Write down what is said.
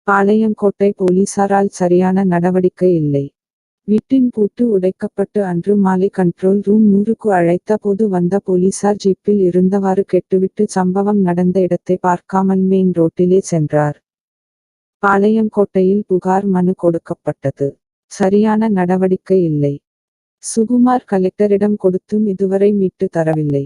பாளையங்கோட்டை போலீசாரால் சரியான நடவடிக்கை இல்லை. வீட்டின் பூட்டு உடைக்கப்பட்டு அன்று மாலை கண்ட்ரோல் ரூம் 100க்கு அழைத்த போது வந்த போலீசார் ஜீப்பில் இருந்தவாறு கெட்டுவிட்டு சம்பவம் நடந்த இடத்தை பார்க்காமல் மெயின் ரோட்டிலே சென்றார். பாளையங்கோட்டையில் புகார் மனு கொடுக்கப்பட்டது. சரியான நடவடிக்கை இல்லை. சுகுமார் கலெக்டரிடம் கொடுத்தும் இதுவரை மீட்டு தரவில்லை.